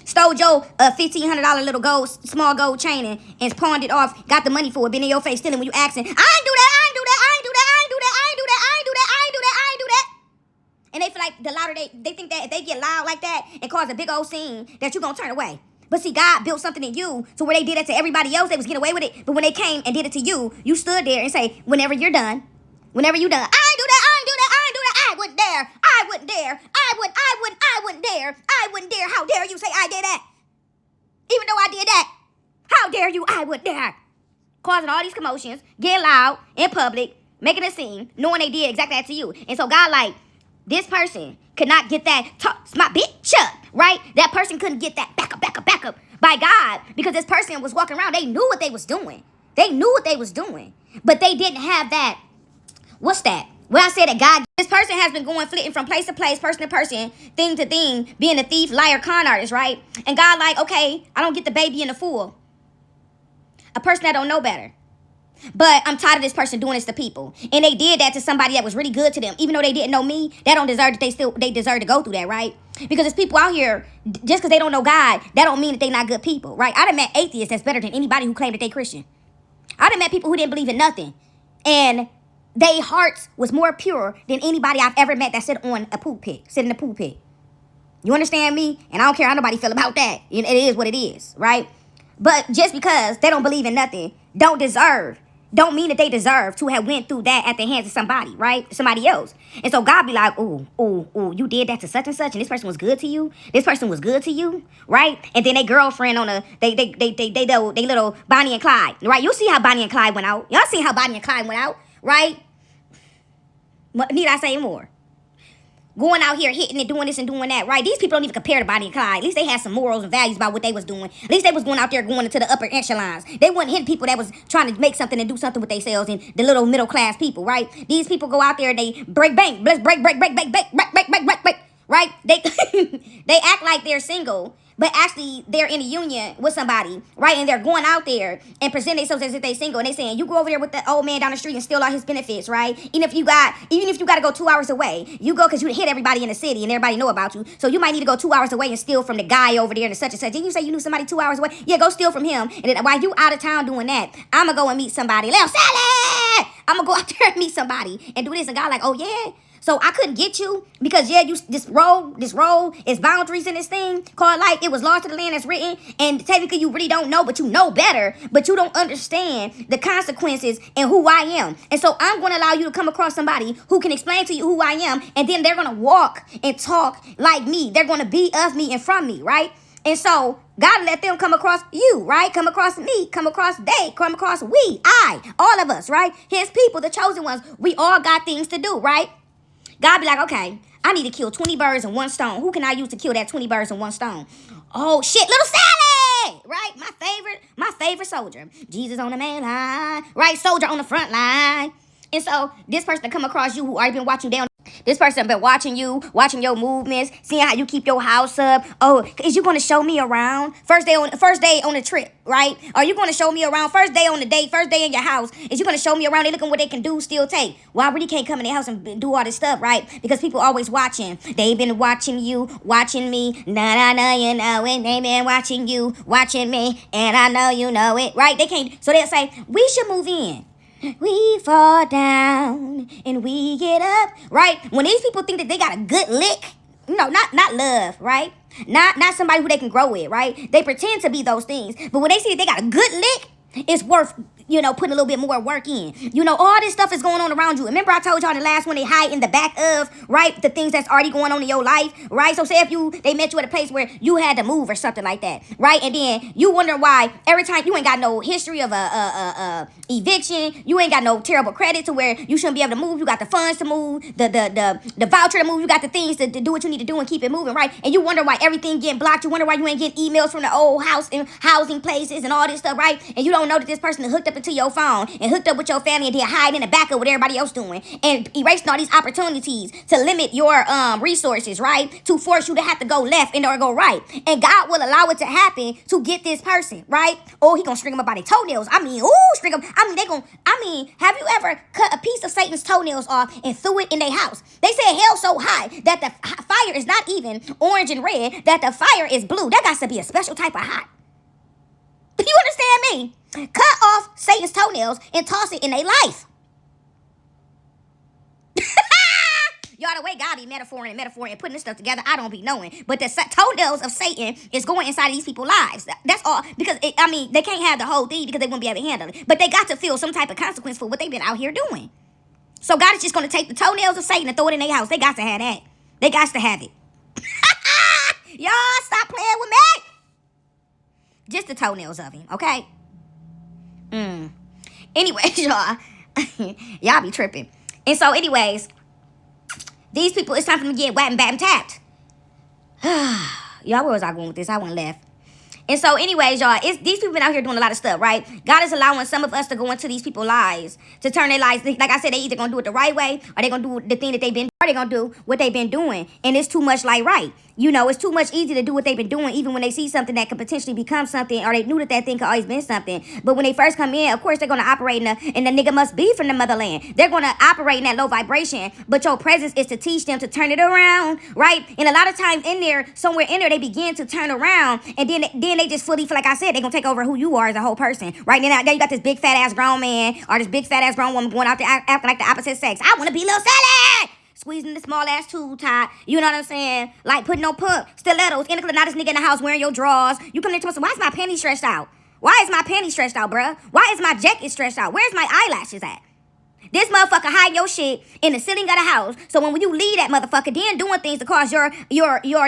Stole your $1,500 little small gold chain and pawned it off, got the money for it, been in your face stealing when you asking, I ain't do that. And they feel like the louder they think that if they get loud like that and cause a big old scene, that you're going to turn away. But see, God built something in you to where they did that to everybody else, they was getting away with it. But when they came and did it to you, you stood there and say, whenever you're done, I ain't do that. I wouldn't dare. How dare you say I did that? Even though I did that, how dare you? I wouldn't dare. Causing all these commotions, getting loud in public, making a scene, knowing they did exactly that to you. And so God like, this person could not get that, my bitch up, right? That person couldn't get that back up by God because this person was walking around. They knew what they was doing. But they didn't have that, what's that? Well, I said that God, this person has been flitting from place to place, person to person, thing to thing, being a thief, liar, con artist, right? And God like, okay, I don't get the baby and the fool. A person that don't know better. But I'm tired of this person doing this to people. And they did that to somebody that was really good to them. Even though they didn't know me, they don't deserve that they deserve to go through that, right? Because there's people out here, just because they don't know God, that don't mean that they not good people, right? I done met atheists that's better than anybody who claimed that they Christian. I done met people who didn't believe in nothing. And their hearts was more pure than anybody I've ever met that sit in the pulpit. You understand me? And I don't care how nobody feel about that. It is what it is, right? But just because they don't believe in nothing, don't deserve don't mean that they deserve to have went through that at the hands of somebody, right? Somebody else. And so God be like, ooh, you did that to such and such, and this person was good to you. This person was good to you, right? And then they girlfriend on they little Bonnie and Clyde, right? You see how Bonnie and Clyde went out. Y'all see how Bonnie and Clyde went out, right? Need I say more? Going out here hitting and doing this and doing that, right? These people don't even compare to Bonnie and Clyde. At least they had some morals and values about what they was doing. At least they was going out there going into the upper echelons. They wasn't hitting people that was trying to make something and do something with themselves and the little middle class people, right? These people go out there and they break bank, break, right? They they act like they're single, but actually they're in a union with somebody, right? And they're going out there and present themselves as if they're single, and they saying, you go over there with the old man down the street and steal all his benefits, right? Even if you got to go 2 hours away, you go because you hit everybody in the city and everybody know about you. So you might need to go 2 hours away and steal from the guy over there and such and such. Didn't you say you knew somebody 2 hours away? Yeah, go steal from him. And then while you out of town doing that, I'ma go and meet somebody. Little Sally! I'ma go out there and meet somebody and do this. And God like, oh yeah? So I couldn't get you because you this role is boundaries in this thing called life. It was laws to the land that's written, and technically you really don't know, but you know better, but you don't understand the consequences and who I am. And so I'm going to allow you to come across somebody who can explain to you who I am, and then they're going to walk and talk like me. They're going to be of me and from me, right? And so God let them come across you, right? Come across me, come across they, come across we, I, all of us, right? His people, the chosen ones. We all got things to do, right? God be like, okay, I need to kill 20 birds in one stone. Who can I use to kill that 20 birds in one stone? Oh, shit, little Sally, right? My favorite soldier. Jesus on the main line, right? Soldier on the front line. And so this person come across you who already been watching down. This person been watching you, watching your movements, seeing how you keep your house up. Oh, is you going to show me around? First day on the trip, right? Are you going to show me around? First day on the date, first day in your house. Is you going to show me around? They looking what they can do, still take. Well, I really can't come in their house and do all this stuff, right? Because people always watching. They been watching you, watching me. Nah, you know it. They been watching you, watching me. And I know you know it, right? They can't. So they'll say, we should move in. We fall down and we get up, right? When these people think that they got a good lick, no, not love, right? Not somebody who they can grow with, right? They pretend to be those things, but when they see that they got a good lick, it's worth, putting a little bit more work in. All this stuff is going on around you. Remember I told y'all in the last one, they hide in the back of, right, the things that's already going on in your life, right? So say if they met you at a place where you had to move or something like that, right? And then you wonder why every time you ain't got no history of a eviction, you ain't got no terrible credit to where you shouldn't be able to move. You got the funds to move, the voucher to move. You got the things to do what you need to do and keep it moving, right? And you wonder why everything getting blocked. You wonder why you ain't getting emails from the old house and housing places and all this stuff, right? And you don't know that this person is hooked up into your phone and hooked up with your family and they're hiding in the back of what everybody else doing and erasing all these opportunities to limit your resources, right? To force you to have to go left and or go right. And God will allow it to happen to get this person, right? Oh, he gonna string them up by their toenails. String them. Have you ever cut a piece of Satan's toenails off and threw it in their house? They said hell's so high that the fire is not even orange and red, that the fire is blue. That got to be a special type of hot. You understand me? Cut off Satan's toenails and toss it in their life. Y'all, the way God be metaphoring and putting this stuff together, I don't be knowing. But the toenails of Satan is going inside of these people's lives. That's all. Because, they can't have the whole thing because they wouldn't be able to handle it. But they got to feel some type of consequence for what they've been out here doing. So God is just going to take the toenails of Satan and throw it in their house. They got to have that. They got to have it. Y'all, stop playing with me. Just the toenails of him, okay? Anyways, y'all. Y'all be tripping. And so, anyways, these people, it's time for them to get whacked and bat and tapped. Y'all, where was I going with this? I went left. And so, anyways, y'all, these people been out here doing a lot of stuff, right? God is allowing some of us to go into these people's lives, to turn their lives. Like I said, they either going to do it the right way, or they going to do the thing that they've been, or they going to do what they've been doing. And it's too much like right. It's too much easy to do what they've been doing, even when they see something that could potentially become something, or they knew that thing could always been something. But when they first come in, of course, they're going to operate in the nigga must be from the motherland. They're going to operate in that low vibration, but your presence is to teach them to turn it around, right? And a lot of times somewhere in there, they begin to turn around, and then they just fully feel like I said, they're going to take over who you are as a whole person, right? Now you got this big fat ass grown man or this big fat ass grown woman going out there acting like the opposite sex. I want to be Lil Sally! Squeezing the small ass tube tie, you know what I'm saying? Like putting no pump, stilettos, not this nigga in the house wearing your drawers. You come there to me, why is my panties stretched out? Why is my panties stretched out, bruh? Why is my jacket stretched out? Where's my eyelashes at? This motherfucker hide your shit in the ceiling of the house. So when you leave that motherfucker, then doing things to cause your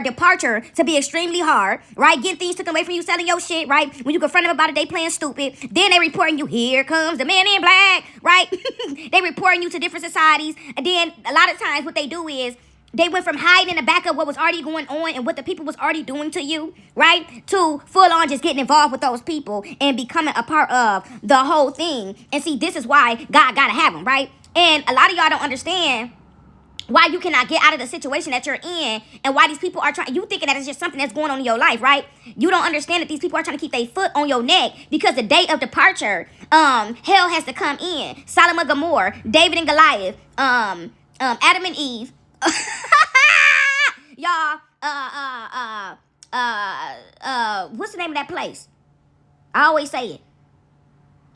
departure to be extremely hard, right? Getting things taken away from you, selling your shit, right? When you confront them about it, they playing stupid. Then they reporting you, here comes the man in black, right? They reporting you to different societies. And then a lot of times what they do is they went from hiding in the back of what was already going on and what the people was already doing to you, right? To full on just getting involved with those people and becoming a part of the whole thing. And see, this is why God gotta have them, right? And a lot of y'all don't understand why you cannot get out of the situation that you're in and why these people are trying. You thinking that it's just something that's going on in your life, right? You don't understand that these people are trying to keep their foot on your neck because the day of departure, hell has to come in. Sodom and Gomorrah, David and Goliath, Adam and Eve. Y'all, what's the name of that place? I always say it.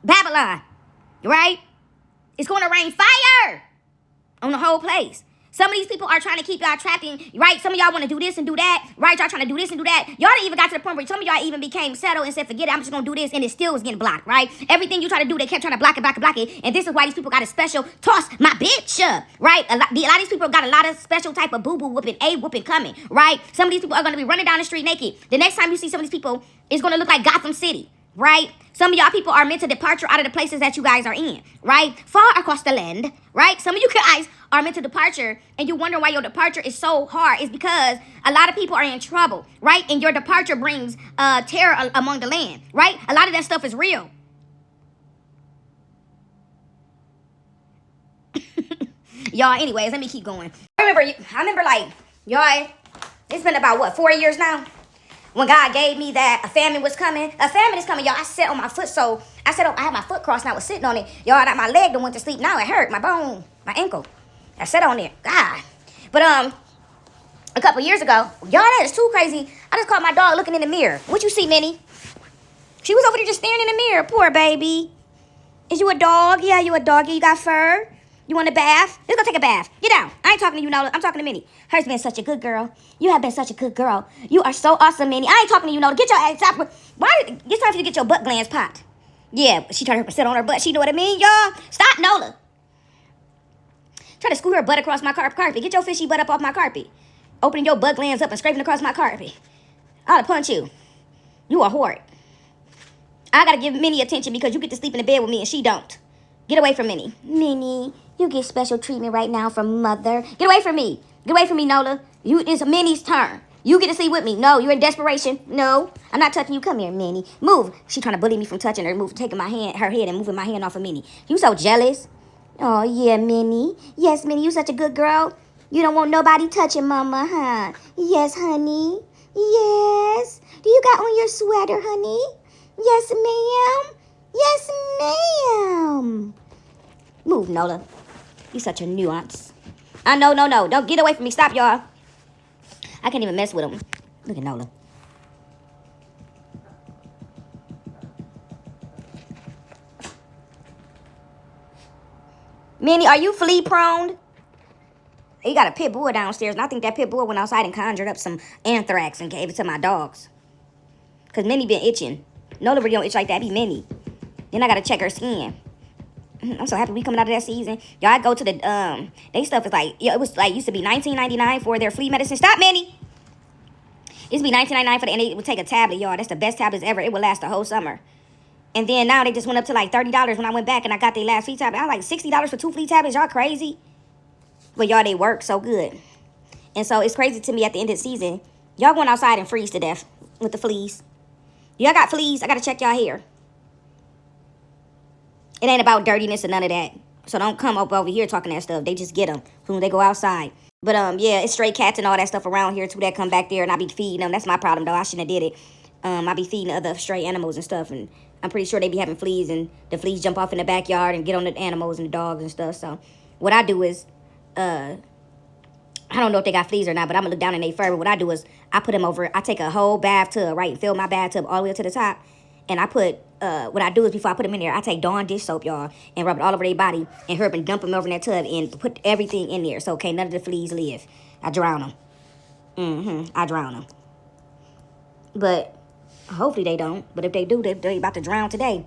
Babylon, right? It's going to rain fire on the whole place. Some of these people are trying to keep y'all trapped in, right? Some of y'all want to do this and do that, right? Y'all trying to do this and do that. Y'all didn't even got to the point where some of y'all even became settled and said, forget it, I'm just going to do this, and it still was getting blocked, right? Everything you try to do, they kept trying to block it, and this is why these people got a special toss my bitch up, right? A lot of these people got a lot of special type of boo-boo whooping, whooping coming, right? Some of these people are going to be running down the street naked. The next time you see some of these people, it's going to look like Gotham City, right? Some of y'all people are meant to departure out of the places that you guys are in, right? Far across the land, right? Some of you guys are meant to departure, and you wonder why your departure is so hard. It's because a lot of people are in trouble, right? And your departure brings terror among the land, right? A lot of that stuff is real. Y'all, anyways, let me keep going. I remember like, y'all, it's been about, 4 years now? When God gave me that a famine was coming. A famine is coming, y'all. I sat on my foot, so I had my foot crossed and I was sitting on it. Y'all, my leg that went to sleep. Now it hurt, my bone, my ankle. I sat on it. God. But a couple years ago, y'all, that is too crazy. I just caught my dog looking in the mirror. What you see, Minnie? She was over there just staring in the mirror. Poor baby. Is you a dog? Yeah, you a doggy. You got fur? You want a bath? Let's go take a bath. Get down. I ain't talking to you, Nola. I'm talking to Minnie. Her's been such a good girl. You have been such a good girl. You are so awesome, Minnie. I ain't talking to you, Nola. Get your ass up. It's time for you to get your butt glands popped. Yeah, she tried to sit on her butt. She know what I mean, y'all? Stop, Nola. Try to scoot her butt across my carpet. Get your fishy butt up off my carpet. Opening your butt glands up and scraping across my carpet. I ought to punch you. You a whore. I gotta give Minnie attention because you get to sleep in the bed with me and she don't. Get away from Minnie. Minnie, you get special treatment right now from Mother. Get away from me. Get away from me, Nola. It's Minnie's turn. You get to sleep with me. No, you're in desperation. No, I'm not touching you. Come here, Minnie. Move. She trying to bully me from touching her, taking her head and moving my hand off of Minnie. You so jealous. Oh, yeah, Minnie. Yes, Minnie, you such a good girl. You don't want nobody touching Mama, huh? Yes, honey. Yes. Do you got on your sweater, honey? Yes, ma'am. Yes, ma'am. Move, Nola. You such a nuance. No. Don't get away from me. Stop, y'all. I can't even mess with him. Look at Nola. Minnie, are you flea prone? He got a pit bull downstairs, and I think that pit bull went outside and conjured up some anthrax and gave it to my dogs. Because Minnie been itching. Nola really don't itch like that. Be Minnie. Then I got to check her skin. I'm so happy we coming out of that season. Y'all, I go to the, they stuff is like, it was like, used to be $19.99 for their flea medicine. Stop, Minnie. It used to be $19.99 for the, and it would take a tablet, y'all. That's the best tablets ever. It would last the whole summer. And then now they just went up to like $30 when I went back and I got their last flea tablet. I was like, $60 for 2 flea tablets. Y'all crazy. But y'all, they work so good. And so it's crazy to me at the end of the season. Y'all going outside and freeze to death with the fleas. Y'all got fleas? I got to check y'all hair. It ain't about dirtiness or none of that. So don't come up over here talking that stuff. They just get them when they go outside. But yeah, it's stray cats and all that stuff around here too that come back there and I be feeding them. That's my problem though. I shouldn't have did it. I be feeding other stray animals and stuff, and I'm pretty sure they be having fleas, and the fleas jump off in the backyard and get on the animals and the dogs and stuff. So what I do is, I don't know if they got fleas or not, but I'm gonna look down in their fur. But what I do is I put them over. I take a whole bathtub, right, fill my bathtub all the way up to the top, and I put what I do is before I put them in there, I take Dawn dish soap, y'all, and rub it all over their body and herb and dump them over in that tub and put everything in there. So none of the fleas live. I drown them. I drown them. But Hopefully they don't. But if they do, they about to drown today.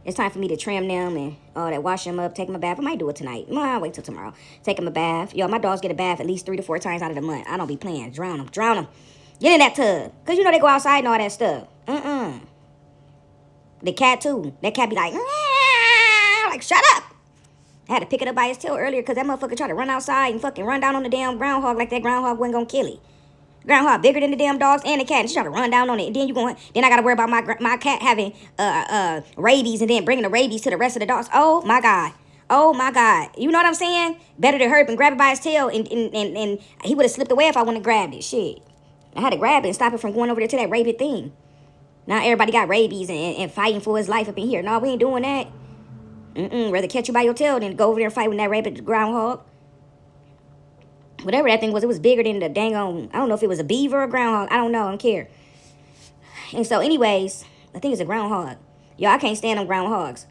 It's time for me to trim them and all that, wash them up, take them a bath. I might do it tonight. I'll wait till tomorrow. Take them a bath. Yo, my dogs get a bath at least 3 to 4 times out of the month. I don't be playing. Drown them. Drown them. Get in that tub. Because you know they go outside and all that stuff. The cat too. That cat be like, like, shut up. I had to pick it up by his tail earlier because that motherfucker tried to run outside and fucking run down on the damn groundhog like that groundhog wasn't gonna kill it. Groundhog bigger than the damn dogs and the cat, and she tried to run down on it. And then I gotta worry about my cat having rabies and then bringing the rabies to the rest of the dogs. Oh my god. Oh my god. You know what I'm saying? Better to hurt and grab it by his tail and he would have slipped away if I wouldn't have grabbed it. Shit. I had to grab it and stop it from going over there to that rabid thing. Now everybody got rabies and fighting for his life up in here. No, we ain't doing that. Rather catch you by your tail than go over there and fight with that rabid groundhog. Whatever that thing was, it was bigger than the dang on, I don't know if it was a beaver or a groundhog. I don't know. I don't care. And so anyways, I think it's a groundhog. Yo, I can't stand them groundhogs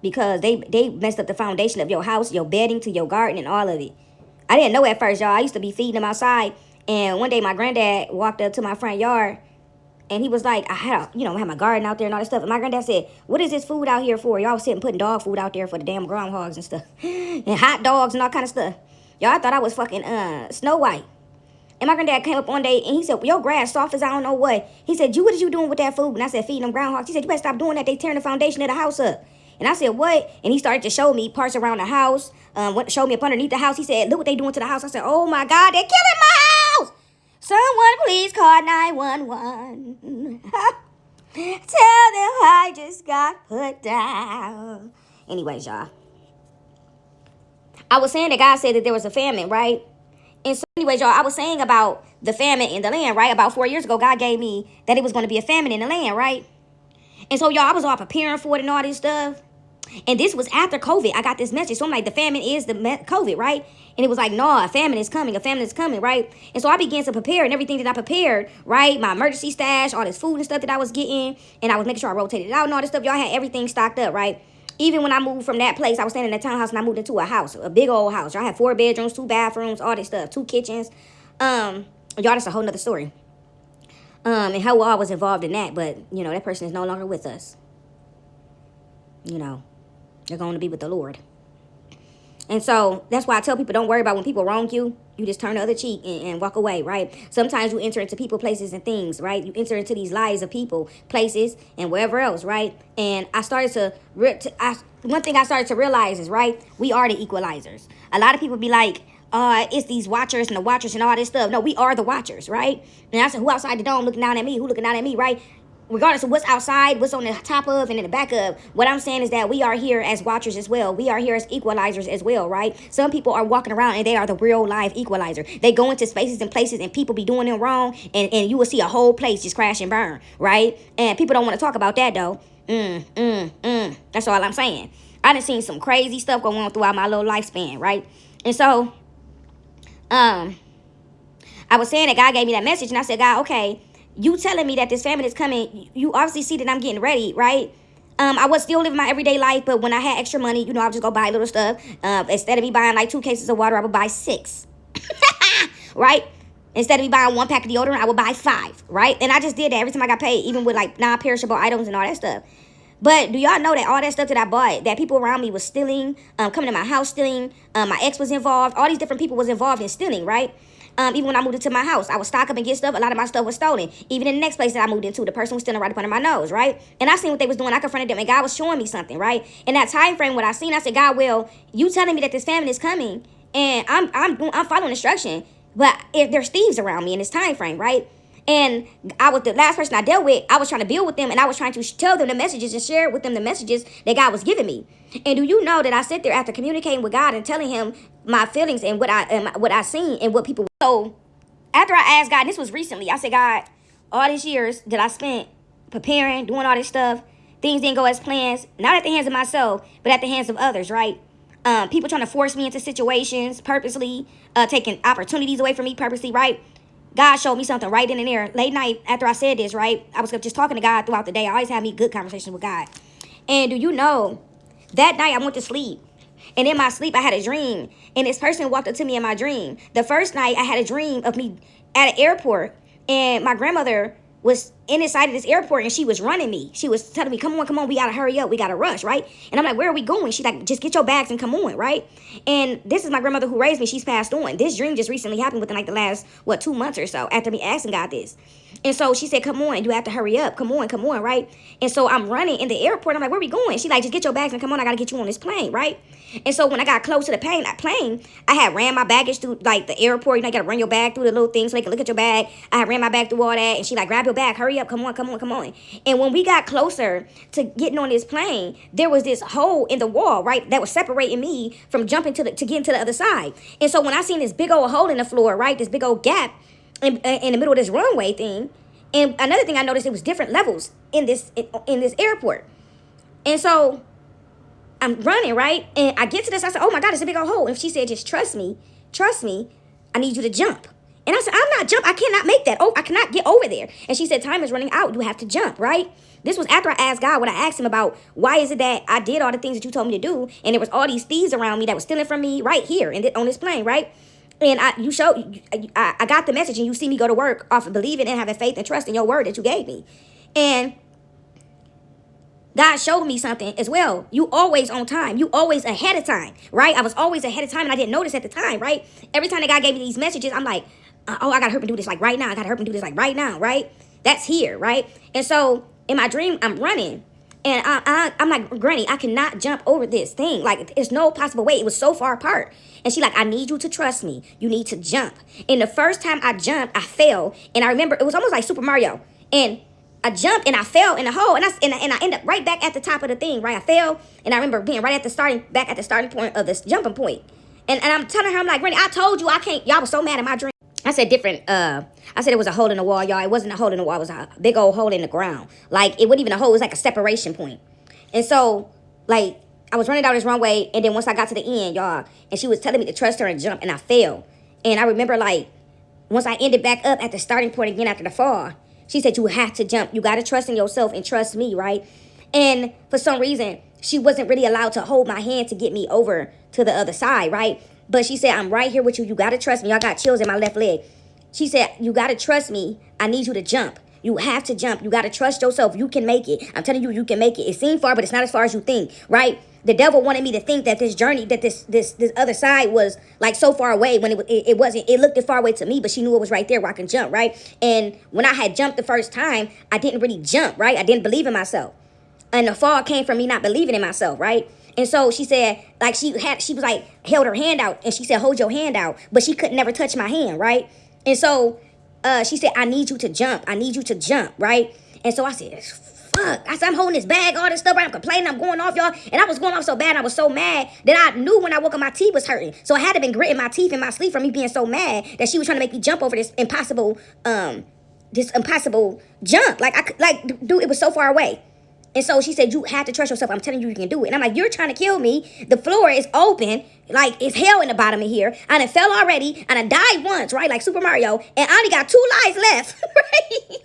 because they messed up the foundation of your house, your bedding to your garden and all of it. I didn't know at first, y'all. I used to be feeding them outside. And one day my granddad walked up to my front yard and he was like, I had my garden out there and all that stuff. And my granddad said, what is this food out here for? Y'all was sitting putting dog food out there for the damn groundhogs and stuff. And hot dogs and all kind of stuff. Y'all, I thought I was fucking Snow White. And my granddad came up one day and he said, your grass soft as I don't know what. He said, what is you doing with that food? And I said, feeding them groundhogs. He said, you better stop doing that. They tearing the foundation of the house up. And I said, what? And he started to show me parts around the house. Showed me up underneath the house. He said, look what they doing to the house. I said, oh my God, they're killing my house. Someone please call 911. Tell them I just got put down. Anyways, y'all. I was saying that God said that there was a famine, right? And so anyways, y'all, I was saying about the famine in the land, right? About 4 years ago, God gave me that it was going to be a famine in the land, right? And so, y'all, I was all preparing for it and all this stuff. And this was after COVID. I got this message. So I'm like, the famine is the COVID, right? And it was like, no, a famine is coming. A famine is coming, right? And so I began to prepare and everything that I prepared, right? My emergency stash, all this food and stuff that I was getting. And I was making sure I rotated it out and all this stuff. Y'all had everything stocked up, right? Even when I moved from that place, I was staying in a townhouse and I moved into a house, a big old house. Y'all had 4 bedrooms, 2 bathrooms, all this stuff, 2 kitchens. Y'all, that's a whole nother story. And how I was involved in that. But, that person is no longer with us. They're going to be with the Lord. And so that's why I tell people, don't worry about when people wrong you. You just turn the other cheek and walk away, right? Sometimes you enter into people, places, and things, right? You enter into these lives of people, places, and wherever else, right? And I started one thing I started to realize is, right, we are the equalizers. A lot of people be like, it's these watchers and the watchers and all this stuff. No, we are the watchers, right? And I said, who outside the dome looking down at me? Who looking down at me, right? Regardless of what's outside, what's on the top of and in the back of, what I'm saying is that we are here as watchers as well. We are here as equalizers as well, right? Some people are walking around and they are the real live equalizer. They go into spaces and places and people be doing them wrong and you will see a whole place just crash and burn, right? And people don't want to talk about that though. That's all I'm saying. I done seen some crazy stuff going on throughout my little lifespan, right? And so, I was saying that God gave me that message and I said, God, okay, you telling me that this famine is coming, you obviously see that I'm getting ready, right? I was still living my everyday life, but when I had extra money, I would just go buy little stuff. Instead of me buying like 2 cases of water, I would buy 6, right? Instead of me buying 1 pack of deodorant, I would buy 5, right? And I just did that every time I got paid, even with like non-perishable items and all that stuff. But do y'all know that all that stuff that I bought, that people around me was stealing, coming to my house stealing, my ex was involved, all these different people was involved in stealing, right? Even when I moved into my house, I would stock up and get stuff. A lot of my stuff was stolen. Even in the next place that I moved into, the person was stealing right up under my nose, right? And I seen what they was doing. I confronted them, and God was showing me something, right? In that time frame, what I seen, I said, God, well, you telling me that this famine is coming, and I'm following instruction, but if there's thieves around me in this time frame, right? And I was the last person I dealt with. I was trying to build with them, and I was trying to tell them the messages and share with them the messages that God was giving me. And do you know that I sit there after communicating with God and telling him my feelings and what I seen and what people. So after I asked God, and this was recently, I said, God, all these years that I spent preparing, doing all this stuff, things didn't go as planned. Not at the hands of myself, but at the hands of others, right? People trying to force me into situations purposely, taking opportunities away from me purposely, right? God showed me something right then and there. Late night after I said this, right? I was just talking to God throughout the day. I always have me good conversations with God. And do you know, that night I went to sleep. And in my sleep, I had a dream. And this person walked up to me in my dream. The first night, I had a dream of me at an airport. And my grandmother was inside of this airport, and she was running me. She was telling me, come on, we gotta hurry up, we gotta rush, right? And I'm like, where are we going? She's like, just get your bags and come on, right? And this is my grandmother who raised me. She's passed on. This dream just recently happened within like the last 2 months or so after me asking God this. And so she said, come on, you have to hurry up, come on, right? And so I'm running in the airport. I'm like, where are we going? She's like, just get your bags and come on, I gotta get you on this plane, right? And so when I got close to the plane, I had ran my baggage through like the airport. You know, you gotta run your bag through the little thing so they can look at your bag. I had ran my bag through all that, and she like, grab your bag, hurry up, come on. And when we got closer to getting on this plane, there was this hole in the wall, right, that was separating me from jumping to getting to the other side. And so when I seen this big old hole in the floor, right, this big old gap in the middle of this runway thing, and another thing I noticed, it was different levels in this airport. And so I'm running, right? And I get to this, I said, oh my God, it's a big old hole. And she said, just trust me, I need you to jump. And I said, I'm not jump, I cannot make that. Oh, I cannot get over there. And she said, time is running out, you have to jump, right? This was after I asked God, when I asked him about why is it that I did all the things that you told me to do, and there was all these thieves around me that was stealing from me right here on this plane, right? And I got the message, and you see me go to work off of believing and having faith and trust in your word that you gave me. And God showed me something as well. You always on time. You always ahead of time, right? I was always ahead of time, and I didn't notice at the time, right? Every time that God gave me these messages, I'm like, oh, I got to hurry and do this like right now. I got to hurry and do this like right now, right? That's here, right? And so in my dream, I'm running, and I'm like, Granny, I cannot jump over this thing. Like, there's no possible way. It was so far apart. And she like, I need you to trust me. You need to jump. And the first time I jumped, I fell. And I remember it was almost like Super Mario. And I jumped and I fell in the hole, and I ended up right back at the top of the thing, right? I fell, and I remember being back at the starting point of this jumping point. And I'm telling her, I'm like, Granny, I told you I can't. Y'all was so mad in my dream. I said I said it was a hole in the wall, y'all. It wasn't a hole in the wall. It was a big old hole in the ground. Like, it wasn't even a hole. It was like a separation point. And so, like, I was running down this runway, and then once I got to the end, y'all, and she was telling me to trust her and jump, and I fell. And I remember, like, once I ended back up at the starting point again after the fall, she said, you have to jump. You got to trust in yourself and trust me, right? And for some reason, she wasn't really allowed to hold my hand to get me over to the other side, right? But she said, I'm right here with you. You got to trust me. I got chills in my left leg. She said, you got to trust me. I need you to jump. You have to jump. You got to trust yourself. You can make it. I'm telling you, you can make it. It seemed far, but it's not as far as you think, right? The devil wanted me to think that this journey, that this other side was like so far away when it wasn't. It looked far away to me, but she knew it was right there where I can jump, right? And when I had jumped the first time, I didn't really jump, right? I didn't believe in myself. And the fall came from me not believing in myself, right? And so she said, like, she was like, held her hand out, and she said, hold your hand out, but she could never touch my hand, right? And so she said, I need you to jump. I need you to jump, right? And so I said, fuck. I said, I'm holding this bag, all this stuff, right? I'm complaining, I'm going off, y'all. And I was going off so bad, and I was so mad that I knew when I woke up my teeth was hurting. So I had to been gritting my teeth in my sleep from me being so mad that she was trying to make me jump over this impossible jump. Dude, it was so far away. And so she said, you have to trust yourself. I'm telling you, you can do it. And I'm like, you're trying to kill me. The floor is open. Like, it's hell in the bottom of here. I done fell already. And I died once, right? Like Super Mario. And I only got 2 lives left, right?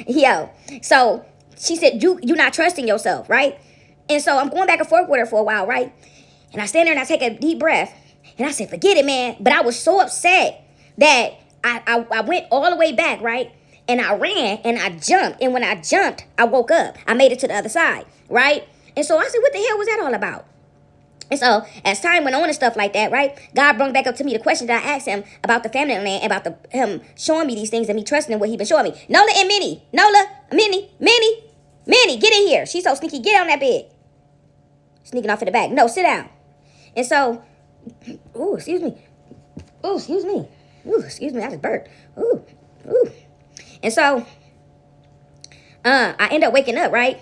Yo. So she said, you're not trusting yourself, right? And so I'm going back and forth with her for a while, right? And I stand there and I take a deep breath. And I said, forget it, man. But I was so upset that I went all the way back, right? And I ran and I jumped. And when I jumped, I woke up. I made it to the other side, right? And so I said, what the hell was that all about? And so as time went on and stuff like that, right? God brought back up to me the question that I asked him about the family land, about him showing me these things and me trusting in what he been showing me. Nola and Minnie. Minnie, get in here. She's so sneaky. Get on that bed. Sneaking off in the back. No, sit down. And so, ooh, excuse me. Ooh, excuse me. I just burped. Ooh. And so, I end up waking up, right?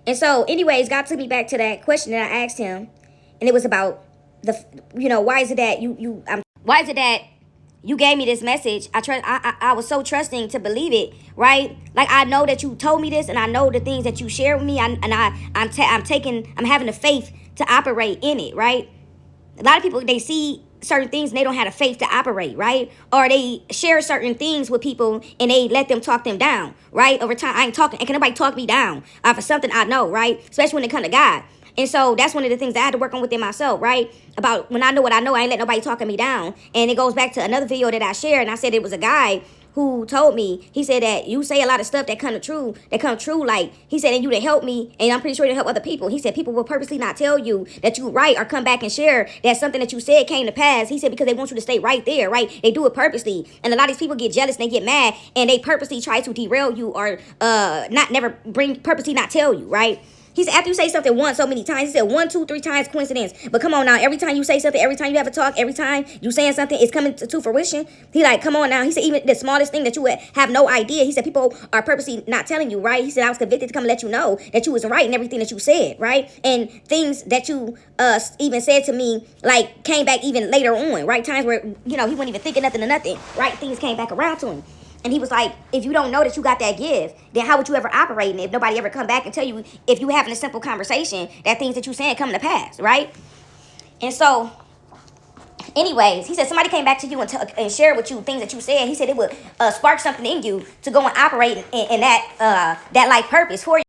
And so, anyways, God took me back to that question that I asked him, and it was about why is it that you gave me this message? I was so trusting to believe it, right? Like, I know that you told me this, and I know the things that you shared with me, I'm having the faith to operate in it, right? A lot of people, they see certain things and they don't have the faith to operate, right? Or they share certain things with people and they let them talk them down, right? Over time, I ain't talking, and can nobody talk me down for something I know, right? Especially when it comes to God. And so that's one of the things that I had to work on within myself, right? About when I know what I know, I ain't let nobody talking me down. And it goes back to another video that I shared, and I said it was a guy who told me, he said that you say a lot of stuff that come true, like, he said, and you to help me, and I'm pretty sure to help other people. He said people will purposely not tell you that you right or come back and share that something that you said came to pass. He said because they want you to stay right there, right? They do it purposely. And a lot of these people get jealous and they get mad and they purposely try to derail you or purposely not tell you, right? He said, after you say something once so many times, he said 1, 2, 3 times coincidence. But come on now, every time you say something, every time you have a talk, every time you saying something, it's coming to fruition. He like, come on now. He said, even the smallest thing that you would have no idea. He said, people are purposely not telling you, right? He said, I was convicted to come and let you know that you was right in everything that you said, right? And things that you even said to me, like, came back even later on, right? Times where, he wasn't even thinking nothing of nothing, right? Things came back around to him. And he was like, if you don't know that you got that gift, then how would you ever operate in it if nobody ever come back and tell you, if you having a simple conversation, that things that you saying come to pass, right? And so, anyways, he said somebody came back to you and shared with you things that you said. He said it would spark something in you to go and operate in that life purpose for you.